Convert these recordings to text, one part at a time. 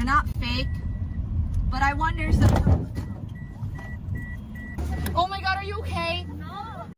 not fake, but I wonder some. Oh my god, are you okay?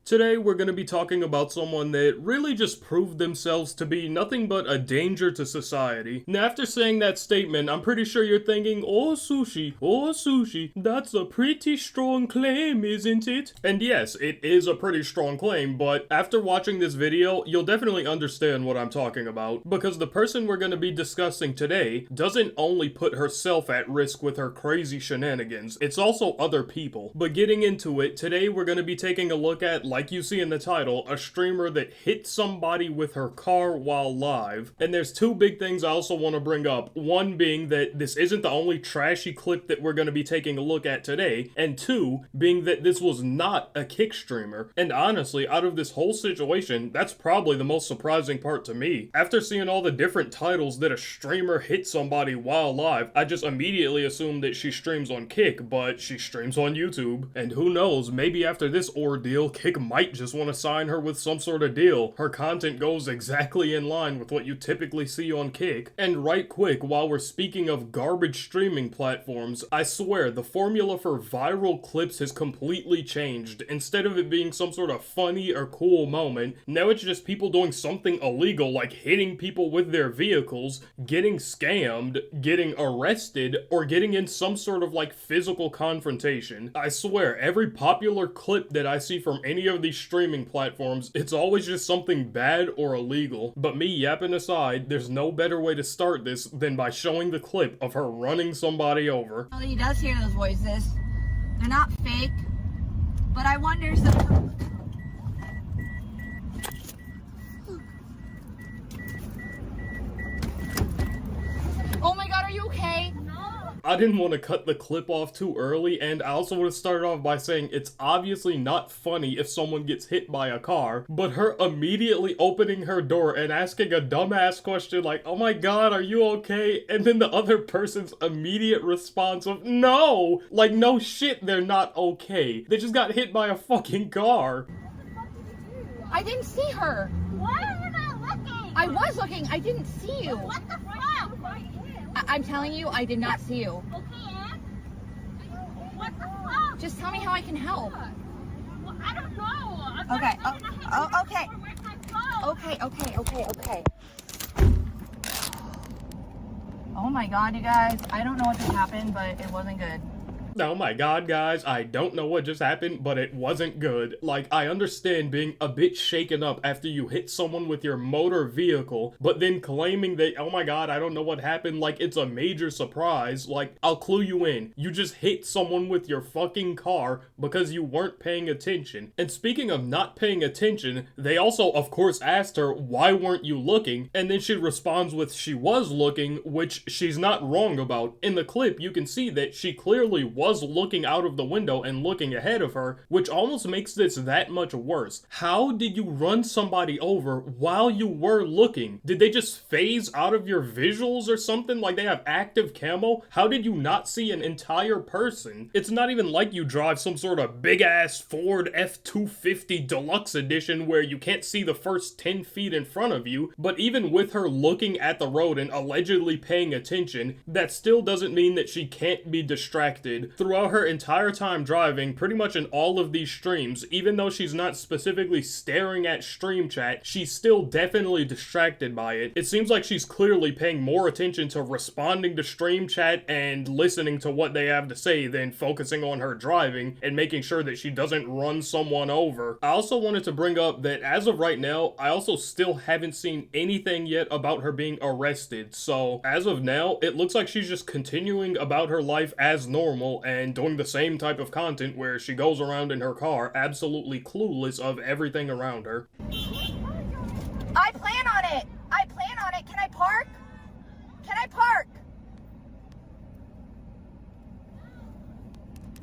Today, we're going to be talking about someone that really just proved themselves to be nothing but a danger to society. Now, after saying that statement, I'm pretty sure you're thinking, oh sushi, that's a pretty strong claim, isn't it? And yes, it is a pretty strong claim, but after watching this video, you'll definitely understand what I'm talking about, because the person we're going to be discussing today doesn't only put herself at risk with her crazy shenanigans, it's also other people. But getting into it, today we're going to be taking a look at, like you see in the title, a streamer that hit somebody with her car while live. And there's two big things I also want to bring up. One being that this isn't the only trashy clip that we're going to be taking a look at today. And two, being that this was not a kick streamer. And honestly, out of this whole situation, that's probably the most surprising part to me. After seeing all the different titles that a streamer hit somebody while live, I just immediately assumed that she streams on Kick, but she streams on YouTube. And who knows, maybe after this ordeal, Kick might just want to sign her with some sort of deal. Her content goes exactly in line with what you typically see on Kick. And right quick, while we're speaking of garbage streaming platforms, I swear the formula for viral clips has completely changed. Instead of it being some sort of funny or cool moment, now it's just people doing something illegal like hitting people with their vehicles, getting scammed, getting arrested, or getting in some sort of like physical confrontation. I swear, every popular clip that I see from any of these streaming platforms, it's always just something bad or illegal. But me yapping aside, there's no better way to start this than by showing the clip of her running somebody over. Well, he does hear those voices. They're not fake, but I wonder some. Oh my god, are you okay? I didn't want to cut the clip off too early, and I also want to start off by saying it's obviously not funny if someone gets hit by a car, but her immediately opening her door and asking a dumbass question like, oh my god, are you okay? And then the other person's immediate response of, no! Like, no shit, they're not okay. They just got hit by a fucking car. I didn't see her. Why are you not looking? I was looking. I didn't see you. What the fuck? I'm telling you, I did not see you. Okay, Ann? What the fuck? Just tell me how I can help. Well, I don't know. Okay. Okay. Where's my phone? Okay. Oh my god, you guys. I don't know what just happened, but it wasn't good. Oh my god, guys, I don't know what just happened, but it wasn't good. Like, I understand being a bit shaken up after you hit someone with your motor vehicle, but then claiming that, oh my god, I don't know what happened, like it's a major surprise. Like, I'll clue you in. You just hit someone with your fucking car because you weren't paying attention. And speaking of not paying attention, they also, of course, asked her, why weren't you looking? And then she responds with, she was looking, which she's not wrong about. In the clip, you can see that she clearly was looking out of the window and looking ahead of her, which almost makes this that much worse. How did you run somebody over while you were looking? Did they just phase out of your visuals or something? Like they have active camo? How did you not see an entire person? It's not even like you drive some sort of big ass Ford F-250 Deluxe Edition where you can't see the first 10 feet in front of you, but even with her looking at the road and allegedly paying attention, that still doesn't mean that she can't be distracted. Throughout her entire time driving, pretty much in all of these streams, even though she's not specifically staring at stream chat, she's still definitely distracted by it. It seems like she's clearly paying more attention to responding to stream chat and listening to what they have to say than focusing on her driving and making sure that she doesn't run someone over. I also wanted to bring up that as of right now, I also still haven't seen anything yet about her being arrested. So as of now, it looks like she's just continuing about her life as normal and doing the same type of content where she goes around in her car absolutely clueless of everything around her. I plan on it. Can I park?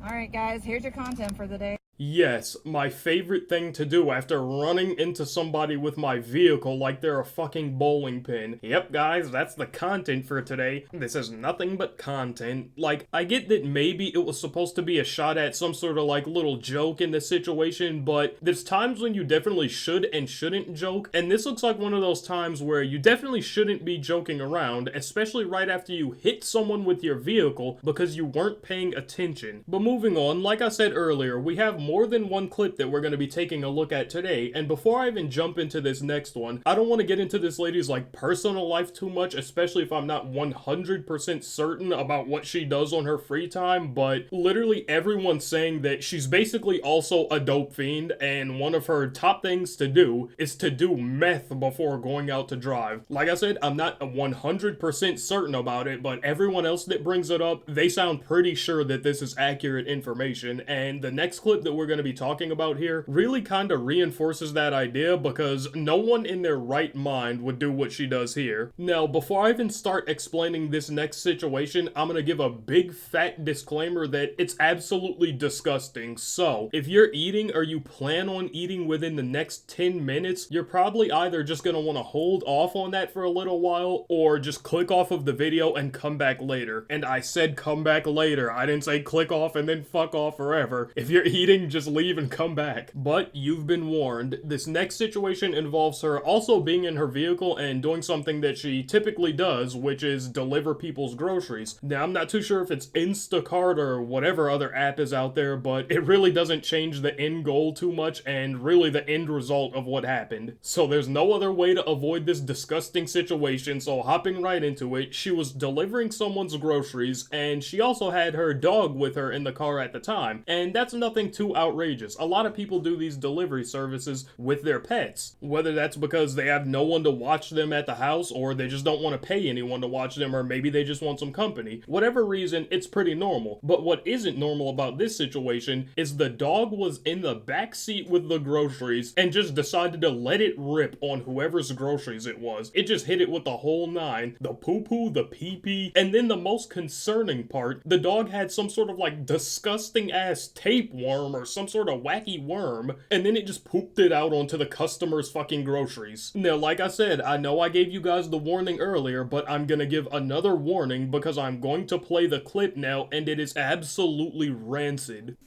All right, guys, here's your content for the day. Yes, my favorite thing to do after running into somebody with my vehicle like they're a fucking bowling pin. Yep, guys, that's the content for today. This is nothing but content. Like, I get that maybe it was supposed to be a shot at some sort of like little joke in the situation, but there's times when you definitely should and shouldn't joke, and this looks like one of those times where you definitely shouldn't be joking around, especially right after you hit someone with your vehicle because you weren't paying attention. But moving on, like I said earlier, we have more than one clip that we're going to be taking a look at today, and before I even jump into this next one, I don't want to get into this lady's like personal life too much, especially if I'm not 100% certain about what she does on her free time, but literally everyone's saying that she's basically also a dope fiend, and one of her top things to do is to do meth before going out to drive. Like I said, I'm not 100% certain about it, but everyone else that brings it up, they sound pretty sure that this is accurate information, and the next clip that we're going to be talking about here really kind of reinforces that idea because no one in their right mind would do what she does here. Now, before I even start explaining this next situation, I'm going to give a big fat disclaimer that it's absolutely disgusting. So, if you're eating or you plan on eating within the next 10 minutes, you're probably either just going to want to hold off on that for a little while or just click off of the video and come back later. And I said come back later. I didn't say click off and then fuck off forever. If you're eating, just leave and come back. But you've been warned. This next situation involves her also being in her vehicle and doing something that she typically does, which is deliver people's groceries. Now, I'm not too sure if it's Instacart or whatever other app is out there, but it really doesn't change the end goal too much and really the end result of what happened. So there's no other way to avoid this disgusting situation, so hopping right into it, she was delivering someone's groceries and she also had her dog with her in the car at the time, and that's nothing too outrageous. A lot of people do these delivery services with their pets, whether that's because they have no one to watch them at the house or they just don't want to pay anyone to watch them, or maybe they just want some company. Whatever reason, it's pretty normal. But what isn't normal about this situation is the dog was in the back seat with the groceries and just decided to let it rip on whoever's groceries it was. It just hit it with the whole nine. The poo-poo, the pee-pee, and then the most concerning part, the dog had some sort of like disgusting ass tapeworm or some sort of wacky worm, and then it just pooped it out onto the customer's fucking groceries. Now, like I said, I know I gave you guys the warning earlier, but I'm gonna give another warning because I'm going to play the clip now and it is absolutely rancid.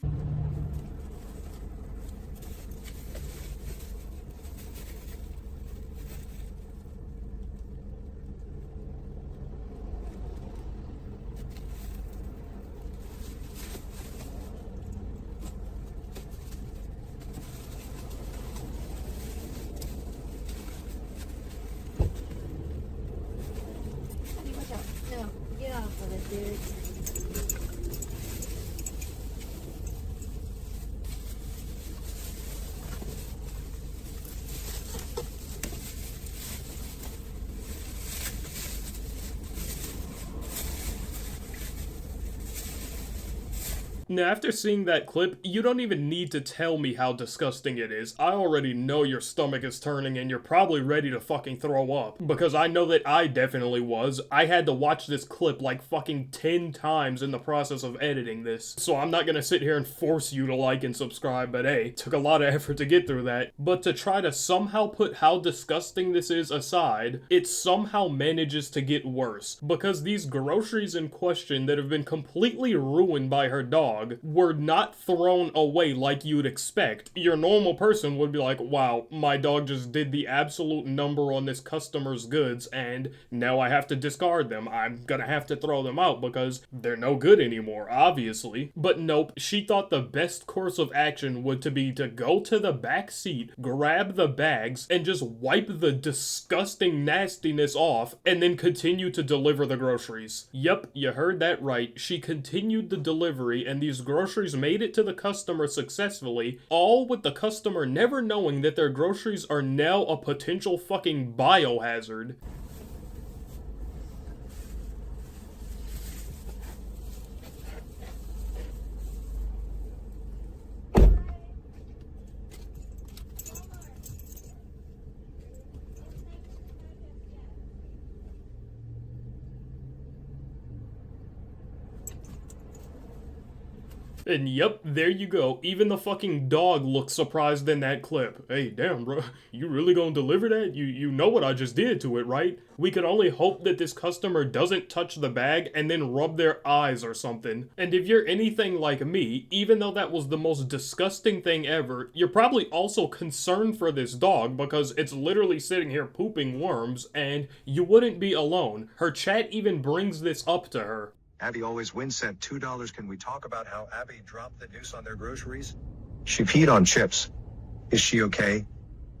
No, get off of it, dude. Now, after seeing that clip, you don't even need to tell me how disgusting it is. I already know your stomach is turning and you're probably ready to fucking throw up. Because I know that I definitely was. I had to watch this clip like fucking 10 times in the process of editing this. So I'm not gonna sit here and force you to like and subscribe, but hey, it took a lot of effort to get through that. But to try to somehow put how disgusting this is aside, it somehow manages to get worse. Because these groceries in question that have been completely ruined by her dog were not thrown away like you'd expect. Your normal person would be like, wow, my dog just did the absolute number on this customer's goods and now I have to discard them. I'm gonna have to throw them out because they're no good anymore, obviously. But nope, she thought the best course of action would to be to go to the back seat, grab the bags, and just wipe the disgusting nastiness off and then continue to deliver the groceries. Yep, you heard that right. She continued the delivery and these groceries made it to the customer successfully, all with the customer never knowing that their groceries are now a potential fucking biohazard. And yep, there you go. Even the fucking dog looks surprised in that clip. Hey, damn, bro, you really gonna deliver that? You know what I just did to it, right? We could only hope that this customer doesn't touch the bag and then rub their eyes or something. And if you're anything like me, even though that was the most disgusting thing ever, you're probably also concerned for this dog because it's literally sitting here pooping worms, and you wouldn't be alone. Her chat even brings this up to her. Abby always wins sent $2. Can we talk about how Abby dropped the deuce on their groceries? She peed on chips. Is she okay?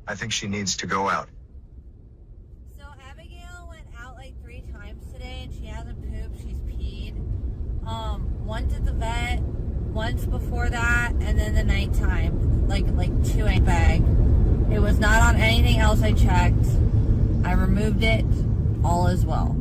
I think she needs to go out. So Abigail went out like 3 times today and she hasn't pooped, she's peed. Once at the vet, once before that, and then the nighttime, like 2 in bag. It was not on anything else I checked. I removed it, all is well.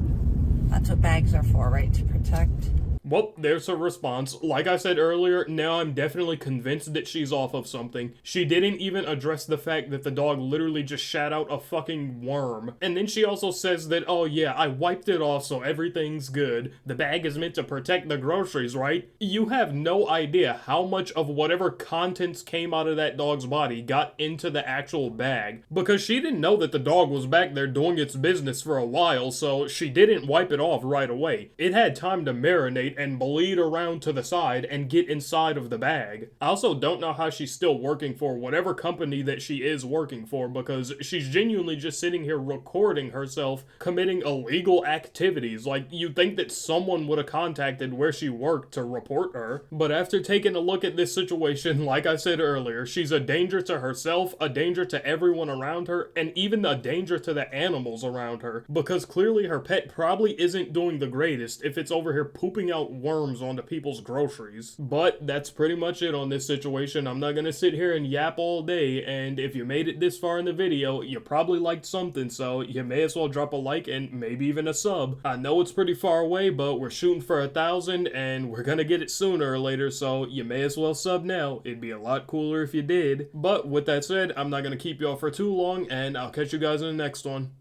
That's what bags are for, right? To protect. Well, there's her response. Like I said earlier, now I'm definitely convinced that she's off of something. She didn't even address the fact that the dog literally just shat out a fucking worm. And then she also says that, oh yeah, I wiped it off so everything's good. The bag is meant to protect the groceries, right? You have no idea how much of whatever contents came out of that dog's body got into the actual bag. Because she didn't know that the dog was back there doing its business for a while, so she didn't wipe it off right away. It had time to marinate and bleed around to the side and get inside of the bag. I also don't know how she's still working for whatever company that she is working for, because she's genuinely just sitting here recording herself committing illegal activities. Like, you'd think that someone would have contacted where she worked to report her. But after taking a look at this situation, like I said earlier, she's a danger to herself, a danger to everyone around her, and even a danger to the animals around her, because clearly her pet probably isn't doing the greatest if it's over here pooping out worms onto people's groceries. But that's pretty much it on this situation. I'm not gonna sit here and yap all day, and if you made it this far in the video, you probably liked something, so you may as well drop a like and maybe even a sub. I know it's pretty far away, but we're shooting for 1,000 and we're gonna get it sooner or later, so you may as well sub now. It'd be a lot cooler if you did. But with that said, I'm not gonna keep y'all for too long, and I'll catch you guys in the next one.